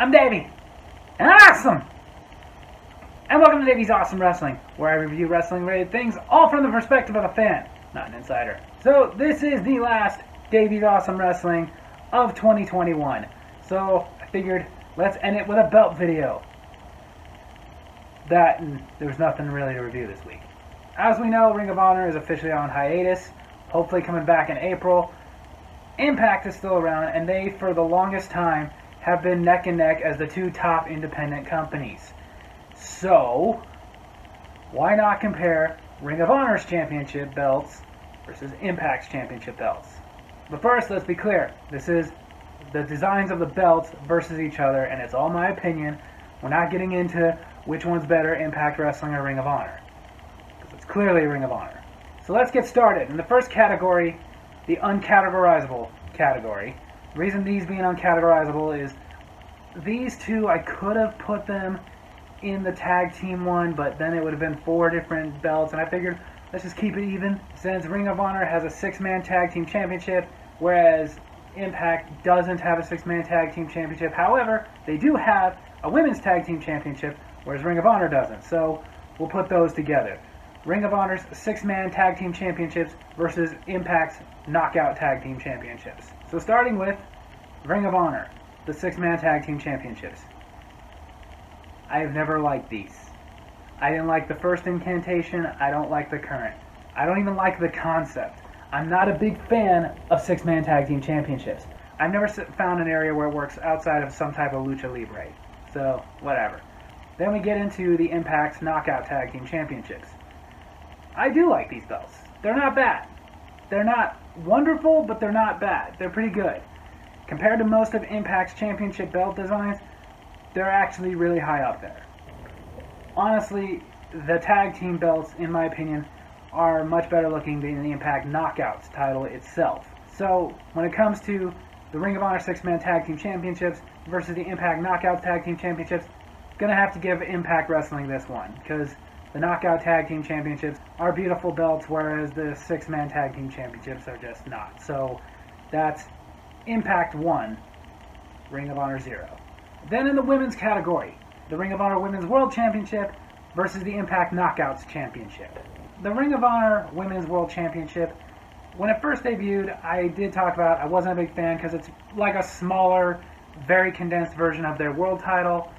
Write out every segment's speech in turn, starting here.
I'm Davy, and I'm awesome! And welcome to Davy's Awesome Wrestling, where I review wrestling-related things, all from the perspective of a fan, not an insider. So, this is the last Davy's Awesome Wrestling of 2021. So, I figured, let's end it with a belt video. That, and there was nothing really to review this week. As we know, Ring of Honor is officially on hiatus, hopefully coming back in April. Impact is still around, and they, for the longest time, have been neck and neck as the two top independent companies. So, why not compare Ring of Honor's championship belts versus Impact's championship belts? But first, let's be clear. This is the designs of the belts versus each other, and it's all my opinion. We're not getting into which one's better, Impact Wrestling or Ring of Honor, because it's clearly Ring of Honor. So let's get started. In the first category, the uncategorizable category. The reason these being uncategorizable is these two, I could have put them in the tag team one, but then it would have been 4 different belts, and I figured let's just keep it even, since Ring of Honor has a 6-man tag team championship, whereas Impact doesn't have a 6-man tag team championship. However, they do have a women's tag team championship, whereas Ring of Honor doesn't. So we'll put those together. Ring of Honor's 6-man tag team championships versus Impact's knockout tag team championships. So starting with Ring of Honor, the 6-man tag team championships. I have never liked these. I didn't like the first incantation. I don't like the current. I don't even like the concept. I'm not a big fan of 6-man tag team championships. I've never found an area where it works outside of some type of lucha libre. So, whatever. Then we get into the Impact's knockout tag team championships. I do like these belts. They're not bad. They're not wonderful, but they're not bad. They're pretty good. Compared to most of Impact's championship belt designs, they're actually really high up there. Honestly, the tag team belts, in my opinion, are much better looking than the Impact Knockouts title itself. So, when it comes to the Ring of Honor 6-man tag team championships versus the Impact Knockouts tag team championships, gonna have to give Impact Wrestling this one, because the Knockout tag team championships are beautiful belts, whereas the 6-man tag team championships are just not. So, that's Impact 1, Ring of Honor 0. Then in the women's category, the Ring of Honor Women's World Championship versus the Impact Knockouts Championship. The Ring of Honor Women's World Championship, when it first debuted, I did talk about I wasn't a big fan because it's like a smaller, very condensed version of their world title.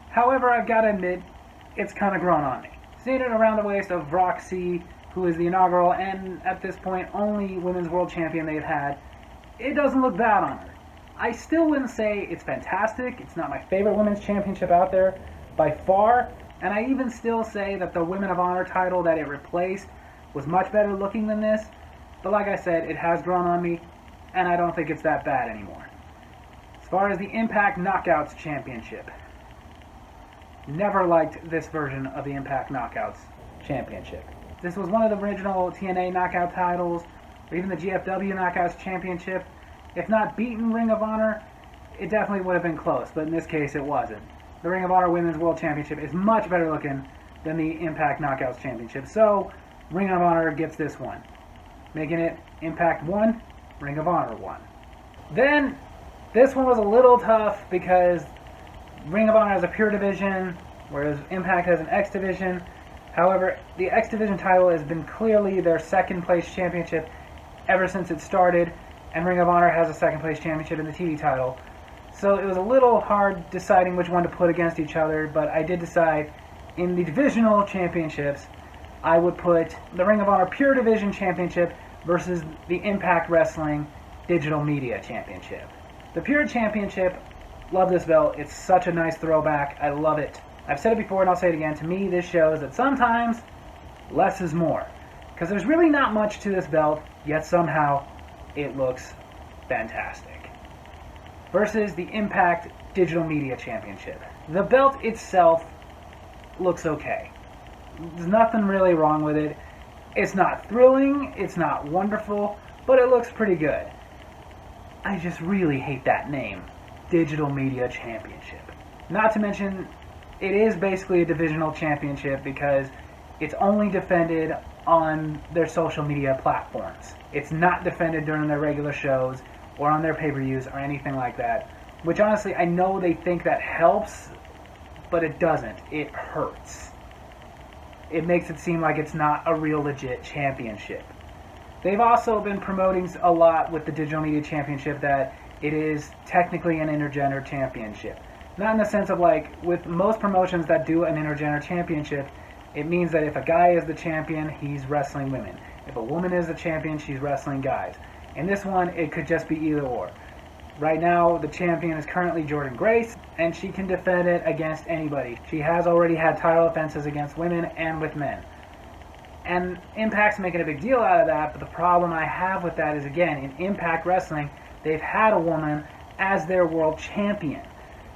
However, I've got to admit, it's kind of grown on me. Seeing it around the waist of Roxy, who is the inaugural and at this point only Women's World Champion they've had, it doesn't look bad on her. I still wouldn't say it's fantastic. It's not my favorite women's championship out there by far. And I even still say that the Women of Honor title that it replaced was much better looking than this. But like I said, it has grown on me, and I don't think it's that bad anymore. As far as the Impact Knockouts Championship, never liked this version of the Impact Knockouts Championship. This was one of the original TNA Knockout titles, or even the GFW Knockouts Championship. If not beaten Ring of Honor, it definitely would have been close, but in this case it wasn't. The Ring of Honor Women's World Championship is much better looking than the Impact Knockouts Championship, so Ring of Honor gets this one, making it Impact 1, Ring of Honor 1. Then, this one was a little tough because Ring of Honor has a pure division, whereas Impact has an X division. However, the X division title has been clearly their second place championship ever since it started, and Ring of Honor has a second place championship in the TV title. So it was a little hard deciding which one to put against each other, but I did decide in the divisional championships, I would put the Ring of Honor Pure Division Championship versus the Impact Wrestling Digital Media Championship. The Pure Championship, love this belt. It's such a nice throwback. I love it. I've said it before and I'll say it again. To me, this shows that sometimes less is more. Because there's really not much to this belt, yet somehow it looks fantastic. Versus the Impact Digital Media Championship. The belt itself looks okay. There's nothing really wrong with it. It's not thrilling, it's not wonderful, but it looks pretty good. I just really hate that name, Digital Media Championship. Not to mention, it is basically a divisional championship because it's only defended on their social media platforms. It's not defended during their regular shows or on their pay-per-views or anything like that. which honestly I know they think that helps, but it doesn't. It hurts. It makes it seem like it's not a real legit championship. They've also been promoting a lot with the Digital Media Championship that it is technically an intergender championship. Not in the sense of like, with most promotions that do an intergender championship, it means that if a guy is the champion, he's wrestling women. If a woman is the champion, she's wrestling guys. In this one, it could just be either or. Right now, the champion is currently Jordan Grace, and she can defend it against anybody. She has already had title defenses against women and with men. And Impact's making a big deal out of that, but the problem I have with that is, again, in Impact Wrestling, they've had a woman as their world champion.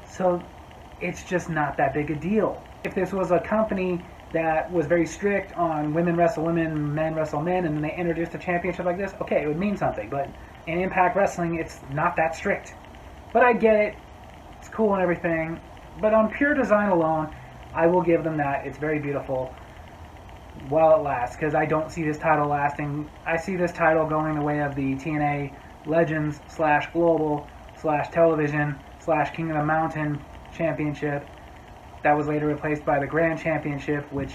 So it's just not that big a deal. If this was a company that was very strict on women wrestle women, men wrestle men, and then they introduced a championship like this, okay, it would mean something. But in Impact Wrestling, it's not that strict. But I get it. It's cool and everything. But on pure design alone, I will give them that. It's very beautiful while it lasts, because I don't see this title lasting. I see this title going the way of the TNA Legends / Global / Television / King of the Mountain Championship that was later replaced by the Grand Championship, which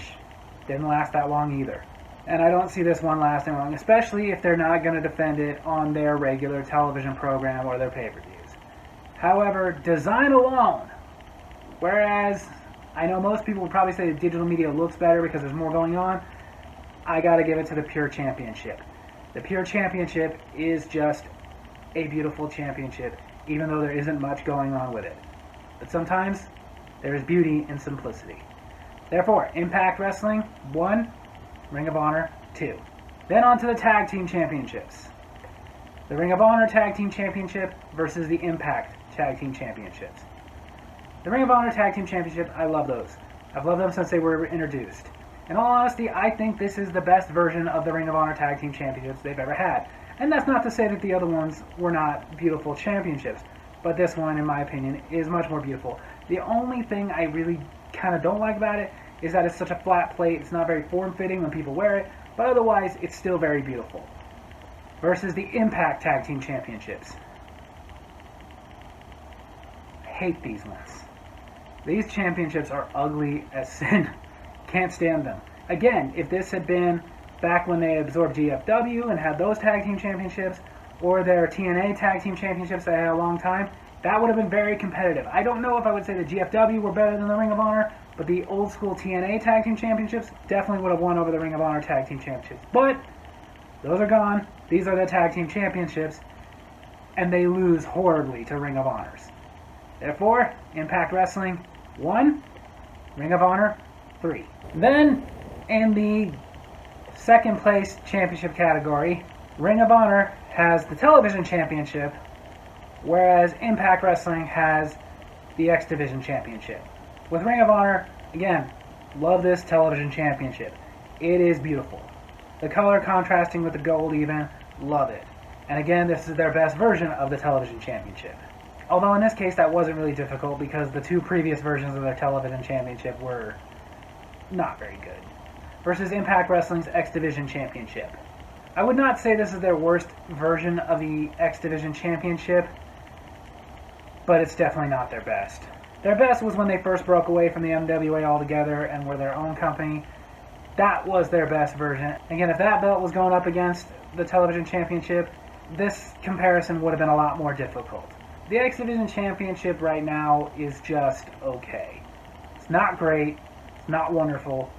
didn't last that long either. And I don't see this one lasting long, especially if they're not going to defend it on their regular television program or their pay-per-views. However, design alone, whereas I know most people would probably say the digital media looks better because there's more going on, I gotta give it to the Pure Championship. The Pure Championship is just a beautiful championship, even though there isn't much going on with it. But sometimes there is beauty in simplicity. Therefore, Impact Wrestling, 1, Ring of Honor, 2. Then on to the Tag Team Championships. The Ring of Honor Tag Team Championship versus the Impact Tag Team Championships. The Ring of Honor Tag Team Championship, I love those. I've loved them since they were introduced. In all honesty, I think this is the best version of the Ring of Honor Tag Team Championships they've ever had. And that's not to say that the other ones were not beautiful championships, but this one, in my opinion, is much more beautiful. The only thing I really kind of don't like about it is that it's such a flat plate. It's not very form-fitting when people wear it, but otherwise, it's still very beautiful. Versus the Impact Tag Team Championships. I hate these ones. These championships are ugly as sin. Can't stand them. Again, if this had been back when they absorbed GFW and had those tag team championships, or their TNA tag team championships that had a long time, that would have been very competitive. I don't know if I would say the GFW were better than the Ring of Honor, but the old school TNA tag team championships definitely would have won over the Ring of Honor tag team championships. But those are gone. These are the tag team championships, and they lose horribly to Ring of Honors. Therefore, Impact Wrestling, 1, Ring of Honor, 3. Then, in the second place championship category, Ring of Honor has the television championship, whereas Impact Wrestling has the X Division championship. With Ring of Honor, again, love this television championship. It is beautiful. The color contrasting with the gold even, love it. And again, this is their best version of the television championship. Although in this case that wasn't really difficult because the two previous versions of their television championship were not very good. Versus Impact Wrestling's X Division championship. I would not say this is their worst version of the X Division championship, but it's definitely not their best. Their best was when they first broke away from the MWA altogether and were their own company. That was their best version. Again, if that belt was going up against the television championship, this comparison would have been a lot more difficult. The X Division championship right now is just okay. It's not great, it's not wonderful,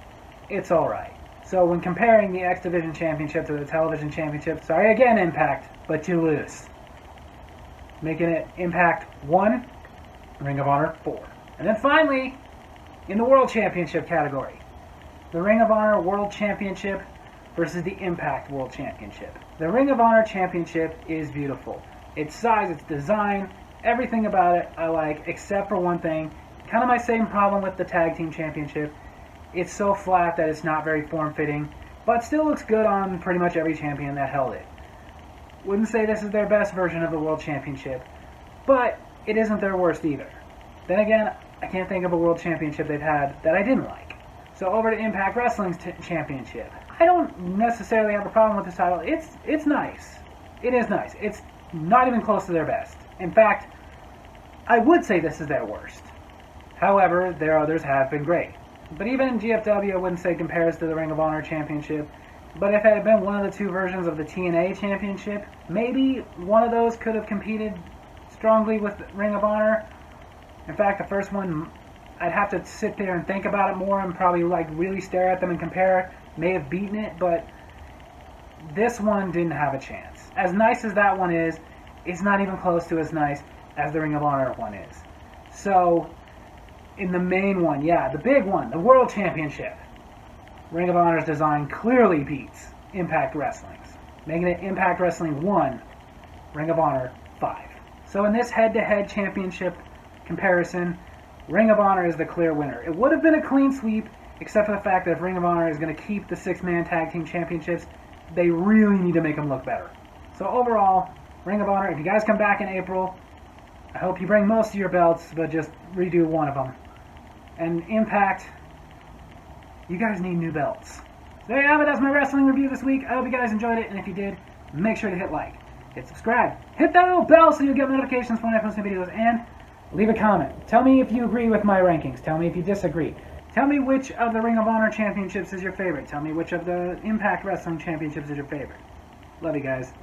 it's alright. So when comparing the X Division championship to the television championship, sorry again Impact, but you lose. Making it Impact 1, Ring of Honor 4. And then finally, in the World Championship category, the Ring of Honor World Championship versus the Impact World Championship. The Ring of Honor Championship is beautiful. Its size, its design, everything about it I like, except for one thing. Kind of my same problem with the Tag Team Championship. It's so flat that it's not very form-fitting, but still looks good on pretty much every champion that held it. Wouldn't say this is their best version of the World Championship, but it isn't their worst either. Then again, I can't think of a World Championship they've had that I didn't like. So over to Impact Wrestling's championship. I don't necessarily have a problem with this title. It's nice. It is nice. It's not even close to their best. In fact, I would say this is their worst. However, their others have been great. But even in GFW, I wouldn't say compares to the Ring of Honor Championship. But if it had been one of the two versions of the TNA Championship, maybe one of those could have competed strongly with Ring of Honor. In fact, the first one, I'd have to sit there and think about it more and probably like really stare at them and compare. May have beaten it, but this one didn't have a chance. As nice as that one is, it's not even close to as nice as the Ring of Honor one is. So, in the main one, yeah, the big one, the World Championship, Ring of Honor's design clearly beats Impact Wrestling's, making it Impact Wrestling 1, Ring of Honor 5. So in this head-to-head championship comparison, Ring of Honor is the clear winner. It would have been a clean sweep, except for the fact that if Ring of Honor is going to keep the 6-man tag team championships, they really need to make them look better. So overall, Ring of Honor, if you guys come back in April, I hope you bring most of your belts, but just redo one of them. And Impact, you guys need new belts. So there you have it. That's my wrestling review this week. I hope you guys enjoyed it, and if you did, make sure to hit like, hit subscribe, hit that little bell so you'll get notifications when I post new videos, and leave a comment. Tell me if you agree with my rankings. Tell me if you disagree. Tell me which of the Ring of Honor championships is your favorite. Tell me which of the Impact Wrestling championships is your favorite. Love you guys.